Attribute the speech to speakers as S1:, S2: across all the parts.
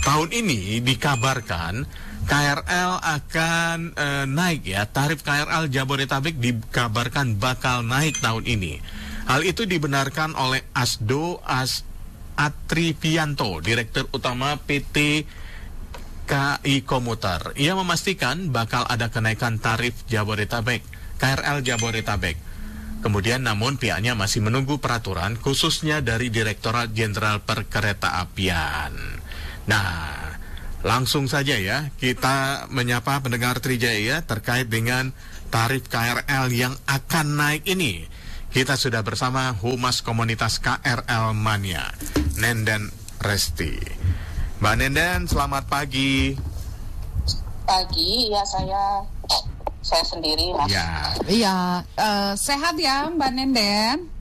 S1: tahun ini dikabarkan KRL akan naik ya. Tarif KRL Jabodetabek dikabarkan bakal naik tahun ini. Hal itu dibenarkan oleh Asdo Atrivianto, Direktur Utama PT KAI Komuter. Ia memastikan bakal ada kenaikan tarif Jabodetabek, KRL Jabodetabek. Kemudian namun pihaknya masih menunggu peraturan khususnya dari Direktorat Jenderal Perkeretaapian. Nah, langsung saja ya kita menyapa pendengar Trijaya terkait dengan tarif KRL yang akan naik ini. Kita sudah bersama Humas Komunitas KRL Mania, Nenden Resti. Mbak Nenden, selamat pagi.
S2: Pagi, ya saya sendiri, Mas.
S1: Ya.
S3: Iya, sehat ya Mbak Nenden?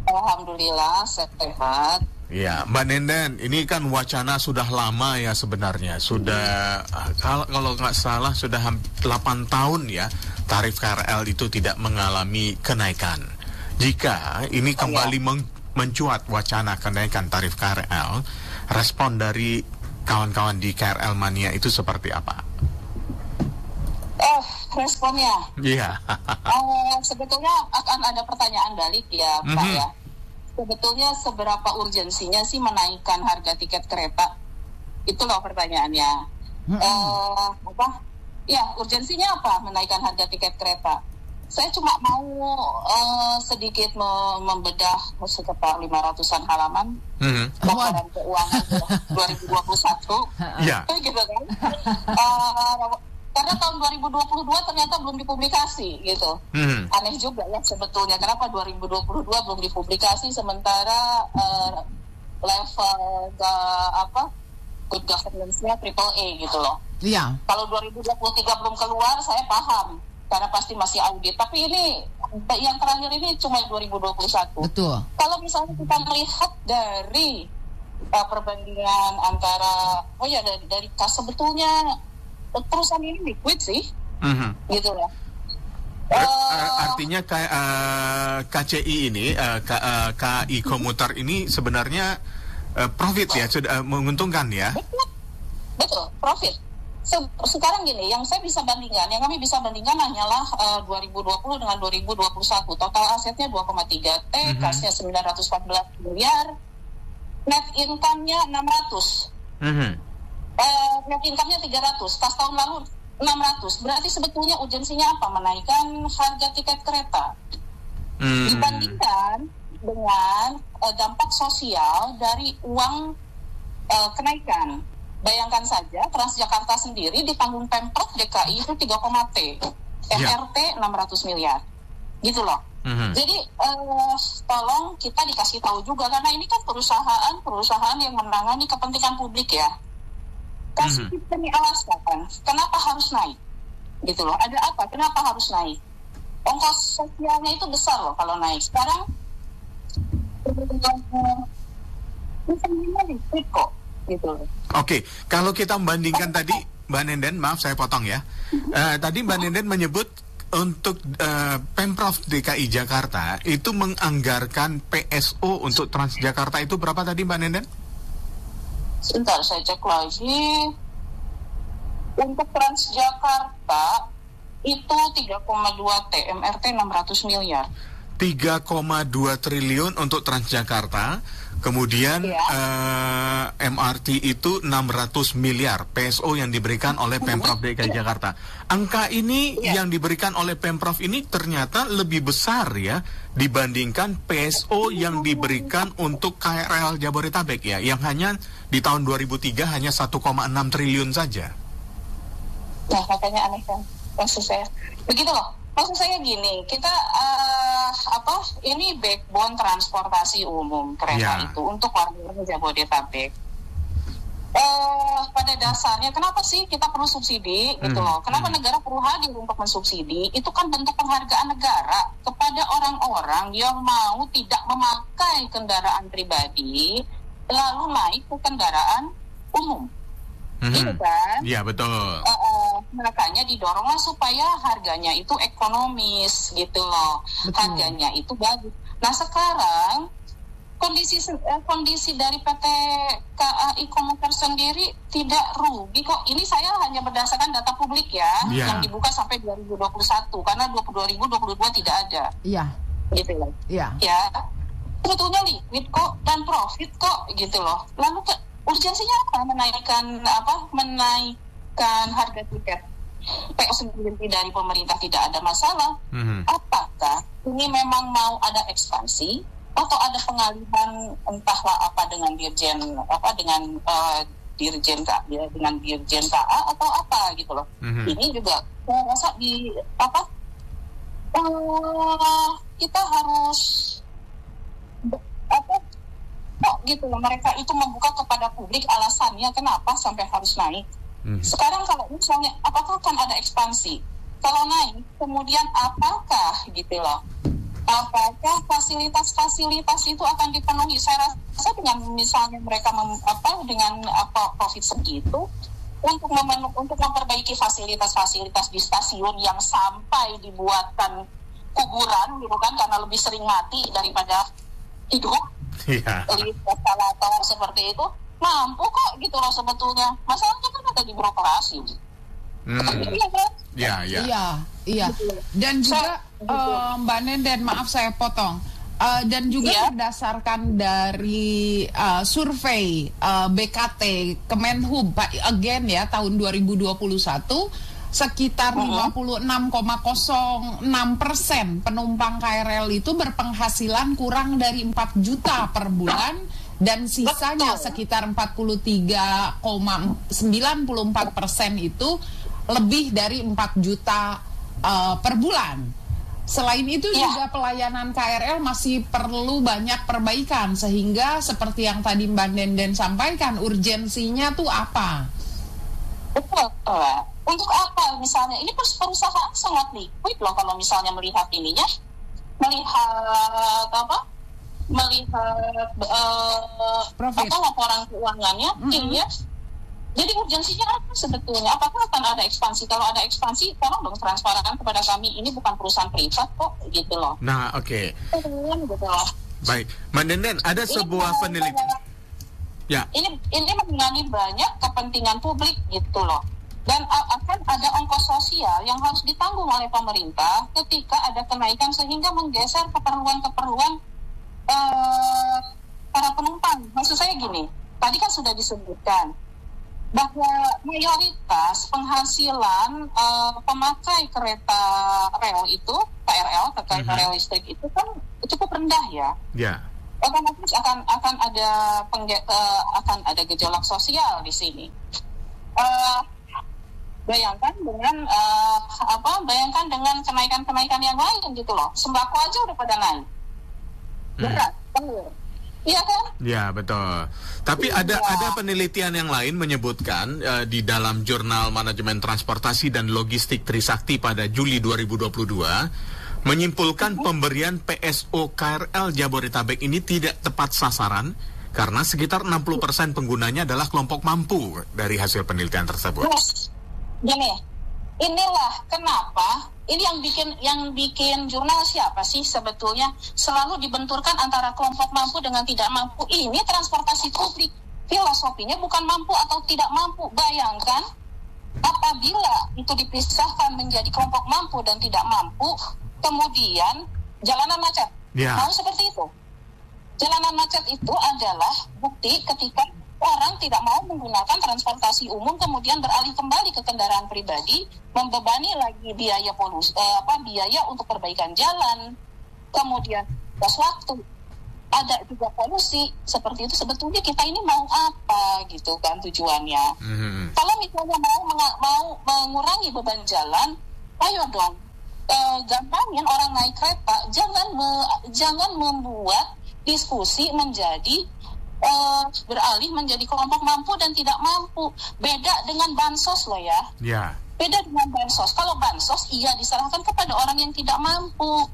S2: Alhamdulillah sehat.
S1: Ya, Mbak Nenden, ini kan wacana sudah lama ya sebenarnya. Sudah, kalau nggak salah sudah 8 tahun ya tarif KRL itu tidak mengalami kenaikan. Jika ini kembali mencuat wacana kenaikan tarif KRL, respon dari kawan-kawan di KRL Mania itu seperti apa?
S2: Responnya?
S1: Iya.
S2: Sebetulnya akan ada pertanyaan balik ya, Pak ya. Sebetulnya seberapa urgensinya sih menaikkan harga tiket kereta? Itu loh pertanyaannya. Ya, urgensinya apa menaikkan harga tiket kereta? Saya cuma mau sedikit membedah sekitar 500-an halaman laporan keuangan 2021, gitu kan. Karena tahun 2022 ternyata belum dipublikasi gitu. Aneh juga ya sebetulnya, kenapa 2022 belum dipublikasi sementara level good governance-nya AAA gitu loh.
S3: Iya.
S2: Kalau 2023 belum keluar saya paham karena pasti masih audit. Tapi ini yang terakhir ini cuma 2021.
S3: Betul.
S2: Kalau misalnya kita melihat dari perbandingan antara dari kas, sebetulnya perusahaan ini liquid sih, gitu ya.
S1: Artinya KCI ini, KAI Komuter ini sebenarnya profit ya, sudah menguntungkan ya.
S2: Betul, profit. Sekarang gini, yang kami bisa bandingkan hanyalah 2020 dengan 2021. Total asetnya 2,3 T, kasnya 914 miliar, net income-nya 600. Net income-nya 300, pas tahun lalu 600. Berarti sebetulnya urgensinya apa? Menaikkan harga tiket kereta. Dibandingkan dengan dampak sosial dari uang kenaikan. Bayangkan saja Transjakarta sendiri ditanggung Pemprov DKI itu 3, T, MRT 600 miliar. Gitu loh. Jadi tolong kita dikasih tahu juga, karena ini kan perusahaan yang menangani kepentingan publik ya. Kasih kita nih alasan kenapa harus naik, gitu loh. Ada apa? Kenapa harus naik? Ongkos sosialnya itu besar loh kalau naik. Sekarang kok, gitu loh.
S1: Oke, kalau kita membandingkan tadi, Mbak Nenden, maaf saya potong ya. Tadi Mbak Nenden menyebut untuk Pemprov DKI Jakarta itu menganggarkan PSO untuk Transjakarta itu berapa tadi Mbak Nenden?
S2: Sebentar saya cek lagi. Untuk Transjakarta itu 3,2 T, MRT 600 miliar.
S1: 3,2 triliun untuk Transjakarta. Kemudian MRT itu 600 miliar PSO yang diberikan oleh Pemprov DKI Jakarta. Angka ini yang diberikan oleh Pemprov ini ternyata lebih besar ya dibandingkan PSO yang diberikan untuk KRL Jabodetabek ya, yang hanya di tahun 2003 hanya 1,6 triliun saja.
S2: Nah, makanya aneh kan maksud saya. Begitu loh. Maksud saya gini, kita ini backbone transportasi umum kereta itu untuk warga Jabodetabek. Pada dasarnya kenapa sih kita perlu subsidi gitu loh? Kenapa negara perlu hadir untuk mensubsidi? Itu kan bentuk penghargaan negara kepada orang-orang yang mau tidak memakai kendaraan pribadi lalu naik ke kendaraan umum. Gitu kan?
S1: Iya, betul.
S2: Makanya didoronglah supaya harganya itu ekonomis gitu loh. Betul. Harganya itu bagus. Nah sekarang kondisi dari PT KAI Komuter sendiri tidak rugi kok. Ini saya hanya berdasarkan data publik ya, yang dibuka sampai 2021 karena 2022 tidak ada.
S3: Iya.
S2: Gitu loh.
S3: Iya.
S2: Ya. Sebetulnya liquid kok dan profit kok gitu loh. Lalu urgensinya apa? Menaikkan harga tiket PO sendiri dari pemerintah tidak ada masalah. Apakah ini memang mau ada ekspansi atau ada pengalihan entahlah apa dengan dirjen KA atau apa gitu loh. Ini juga saya rasa kita harus kok gitu loh, mereka itu membuka kepada publik alasannya kenapa sampai harus naik. Sekarang kalau misalnya apakah akan ada ekspansi? Kalau naik kemudian apakah gitu loh, apakah fasilitas-fasilitas itu akan dipenuhi? Saya rasa dengan misalnya mereka dengan profit segitu untuk memperbaiki fasilitas-fasilitas di stasiun yang sampai dibuatkan kuburan gitu kan, karena lebih sering mati daripada hidup. Di eskalator seperti itu mampu kok gitu loh sebetulnya. Masalahnya kan ada di birokrasi.
S3: Iya. Dan juga Mbak Nenden, maaf saya potong. Dan juga berdasarkan dari survei BKT Kemenhub again ya tahun 2021, sekitar 56,06% penumpang KRL itu berpenghasilan kurang dari 4 juta per bulan, dan sisanya sekitar 43,94% itu lebih dari 4 juta per bulan. Selain itu juga pelayanan KRL masih perlu banyak perbaikan, sehingga seperti yang tadi Mbak Nenden sampaikan, urgensinya tuh apa?
S2: Betul. Untuk apa misalnya? Ini perusahaan sangat liquid loh kalau misalnya melihat ininya, laporan keuangannya, Jadi urgensinya apa sebetulnya? Apakah akan ada ekspansi? Kalau ada ekspansi, tolong dong transparan kepada kami. Ini bukan perusahaan privat kok, gitu loh.
S1: Nah, oke.
S2: Gitu loh.
S1: Baik, Mbak Nenden, ada sebuah penelitian. Ya.
S2: Ini mengenai banyak kepentingan publik gitu loh. Dan akan ada ongkos sosial yang harus ditanggung oleh pemerintah ketika ada kenaikan, sehingga menggeser keperluan-keperluan para penumpang. Maksud saya gini, tadi kan sudah disebutkan bahwa mayoritas penghasilan pemakai kereta rel itu, KRL, kereta rel listrik itu kan cukup rendah ya. Otomatis akan ada gejolak sosial di sini. Bayangkan dengan kenaikan yang lain gitu loh. Sembako aja udah pada naik. Berat, telur. Iya kan?
S1: Ya, betul. Tapi ada penelitian yang lain menyebutkan di dalam Jurnal Manajemen Transportasi dan Logistik Trisakti pada Juli 2022 menyimpulkan pemberian PSO KRL Jabodetabek ini tidak tepat sasaran karena sekitar 60% penggunanya adalah kelompok mampu dari hasil penelitian tersebut.
S2: Gini, inilah kenapa ini yang bikin jurnal siapa sih sebetulnya? Selalu dibenturkan antara kelompok mampu dengan tidak mampu. Ini transportasi publik, filosofinya bukan mampu atau tidak mampu. Bayangkan apabila itu dipisahkan menjadi kelompok mampu dan tidak mampu, kemudian jalanan macet. Mau seperti itu? Jalanan macet itu adalah bukti ketika orang tidak mau menggunakan transportasi umum, kemudian beralih kembali ke kendaraan pribadi, membebani lagi biaya untuk perbaikan jalan, kemudian gas waktu, ada juga polusi. Seperti itu sebetulnya kita ini mau apa gitu kan tujuannya. Kalau misalnya mau mengurangi beban jalan, ayo dong gampangin orang naik kereta, jangan membuat diskusi menjadi beralih menjadi kelompok mampu dan tidak mampu. Beda dengan bansos loh ya. Beda dengan bansos. Kalau bansos diserahkan kepada orang yang tidak mampu.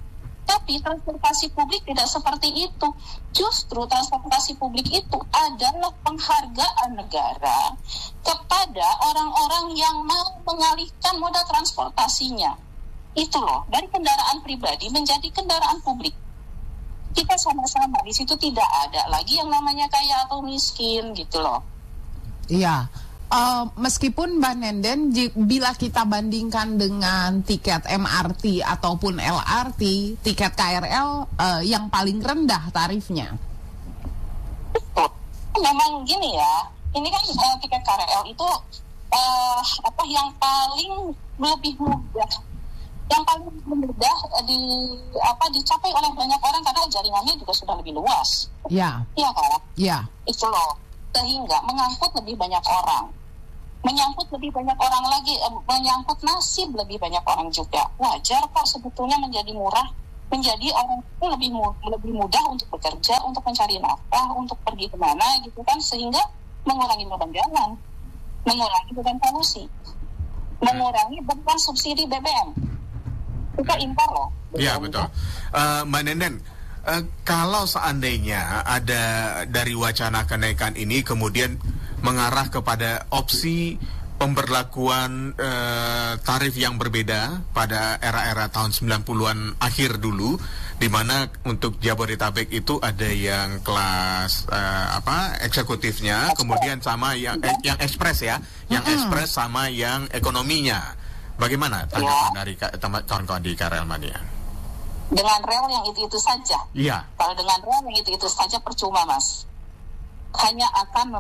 S2: Tapi transportasi publik tidak seperti itu. Justru transportasi publik itu adalah penghargaan negara kepada orang-orang yang mau mengalihkan moda transportasinya. Itu loh, dari kendaraan pribadi menjadi kendaraan publik. kita sama-sama di situ, tidak ada lagi yang namanya kaya atau miskin gitu loh.
S3: Iya. Meskipun Mbak Nenden, bila kita bandingkan dengan tiket MRT ataupun LRT, tiket KRL yang paling rendah tarifnya.
S2: Betul. Memang gini ya, ini kan tiket KRL itu yang paling lebih mudah, yang paling mudah dicapai oleh banyak orang karena jaringannya juga sudah lebih luas.
S3: Ya.
S2: Iya kan?
S3: Ya.
S2: Itu loh, sehingga mengangkut lebih banyak orang. Menyangkut lebih banyak orang lagi, menyangkut nasib lebih banyak orang juga. Wajar kok sebetulnya menjadi murah, menjadi orang itu lebih mudah untuk bekerja, untuk mencari nafkah, untuk pergi kemana gitu kan, sehingga mengurangi beban jalan, mengurangi beban polusi, mengurangi beban subsidi BBM. Kita impor loh.
S1: Iya betul. Mbak Nenden, kalau seandainya ada dari wacana kenaikan ini kemudian mengarah kepada opsi pemberlakuan tarif yang berbeda pada era-era tahun 90-an akhir dulu, di mana untuk Jabodetabek itu ada yang kelas eksekutifnya, kemudian sama yang ekspres ya, yang ekspres sama yang ekonominya. Bagaimana tanggapan dari kawan-kawan di KRL Mania?
S2: Dengan rel yang itu saja.
S1: Iya.
S2: Kalau dengan rel yang itu saja percuma, Mas. Hanya akan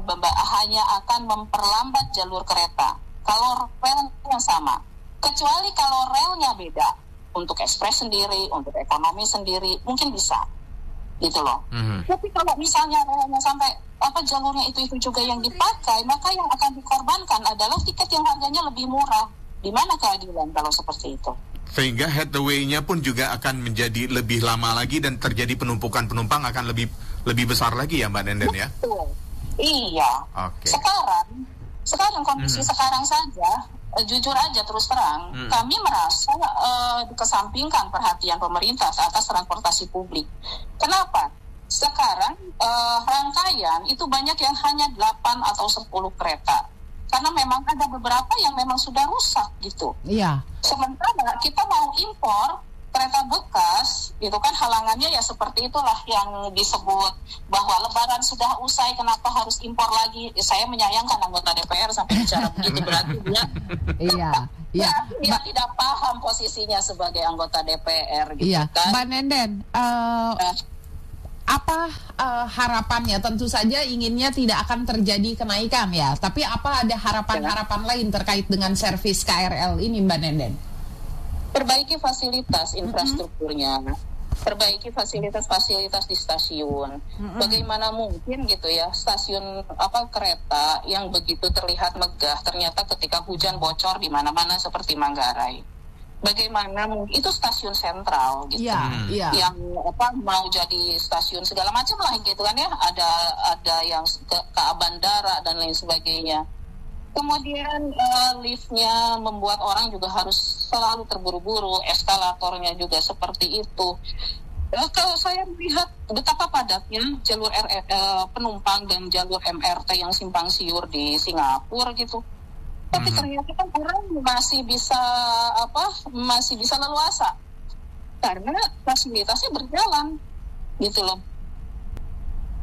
S2: memperlambat jalur kereta. Kalau relnya sama, kecuali kalau relnya beda, untuk ekspres sendiri, untuk ekonomi sendiri, mungkin bisa, gitu loh. Tapi kalau misalnya relnya sampai jalurnya itu juga yang dipakai, maka yang akan dikorbankan adalah tiket yang harganya lebih murah. Di mana keadilan kalau seperti itu?
S1: Sehingga headway-nya pun juga akan menjadi lebih lama lagi dan terjadi penumpukan penumpang akan lebih besar lagi ya Mbak Nenden ya?
S2: Betul. Iya.
S1: Okay.
S2: Sekarang kondisi sekarang saja, jujur aja terus terang, kami merasa dikesampingkan perhatian pemerintah atas transportasi publik. Kenapa? Sekarang rangkaian itu banyak yang hanya 8 atau 10 kereta. Karena memang ada beberapa yang memang sudah rusak gitu.
S3: Iya.
S2: Sementara kita mau impor kereta bekas, itu kan halangannya ya seperti itulah yang disebut bahwa Lebaran sudah usai, kenapa harus impor lagi? Saya menyayangkan anggota DPR sampai bicara begitu, berarti dia dia tidak paham posisinya sebagai anggota DPR gitu kan.
S3: Mbak Nenden, apa harapannya? Tentu saja inginnya tidak akan terjadi kenaikan ya, tapi apa ada harapan-harapan lain terkait dengan servis KRL ini Mbak Nenden?
S2: Perbaiki fasilitas infrastrukturnya, perbaiki fasilitas di stasiun. Bagaimana mungkin gitu ya, stasiun kereta yang begitu terlihat megah ternyata ketika hujan bocor di mana-mana seperti Manggarai. Bagaimana mungkin itu stasiun sentral gitu, yang mau jadi stasiun segala macam lah gitu kan ya, ada yang ke bandara dan lain sebagainya. Kemudian liftnya membuat orang juga harus selalu terburu-buru, eskalatornya juga seperti itu. Kalau saya melihat betapa padatnya jalur penumpang dan jalur MRT yang simpang siur di Singapura gitu. Tapi ternyata kan orang masih bisa leluasa karena fasilitasnya berjalan gitu loh.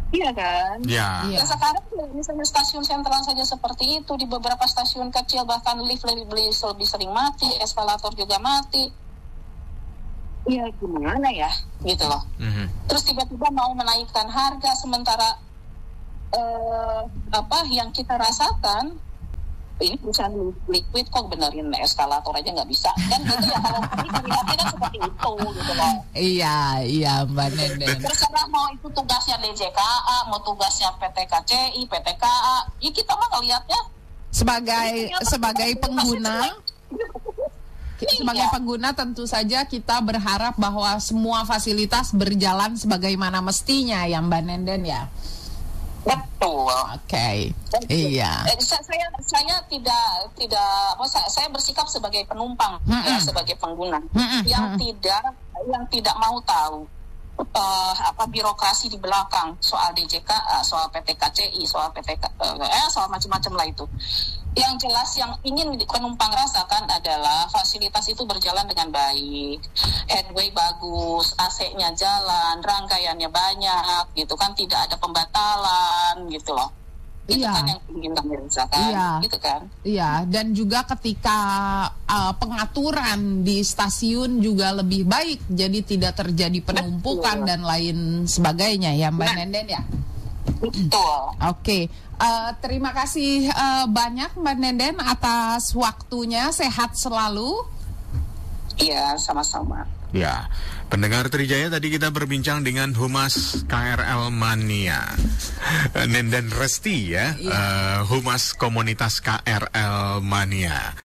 S2: Iya kan?
S1: Iya.
S2: Dan sekarang misalnya stasiun sentral saja seperti itu, di beberapa stasiun kecil bahkan lift lebih sering mati, eskalator juga mati. Iya gimana ya gitu loh. Terus tiba-tiba mau menaikkan harga sementara yang kita rasakan ini perusahaan liquid kok benerin eskalator aja nggak bisa kan gitu ya, kalau ini melihatnya kan seperti itu gitu loh.
S3: Iya Mbak Nenden.
S2: Terserah mau itu tugasnya DJKA, mau tugasnya PT KCI, PT KA, ya kita mah ngelihatnya
S3: sebagai pengguna. Sebagai pengguna tentu saja kita berharap bahwa semua fasilitas berjalan sebagaimana mestinya ya Mbak Nenden ya.
S2: Betul.
S3: Oke. Iya.
S2: Saya saya bersikap sebagai penumpang ya, sebagai pengguna yang tidak mau tahu birokrasi di belakang soal DJKA, soal PT KCI, soal soal macam-macam lah itu. Yang jelas yang ingin penumpang rasakan adalah fasilitas itu berjalan dengan baik, headway bagus, AC-nya jalan, rangkaiannya banyak, gitu kan, tidak ada pembatalan, gitu loh. Itu kan yang ingin kami rasakan, gitu kan.
S3: Iya, dan juga ketika pengaturan di stasiun juga lebih baik, jadi tidak terjadi penumpukan dan lain sebagainya ya, Mbak Nenden ya.
S2: Betul.
S3: Oke, terima kasih banyak Mbak Nenden atas waktunya. Sehat selalu.
S2: Iya, sama-sama.
S1: Ya, pendengar Trijaya, tadi kita berbincang dengan Humas KRL Mania, Nenden Resti ya, Humas Komunitas KRL Mania.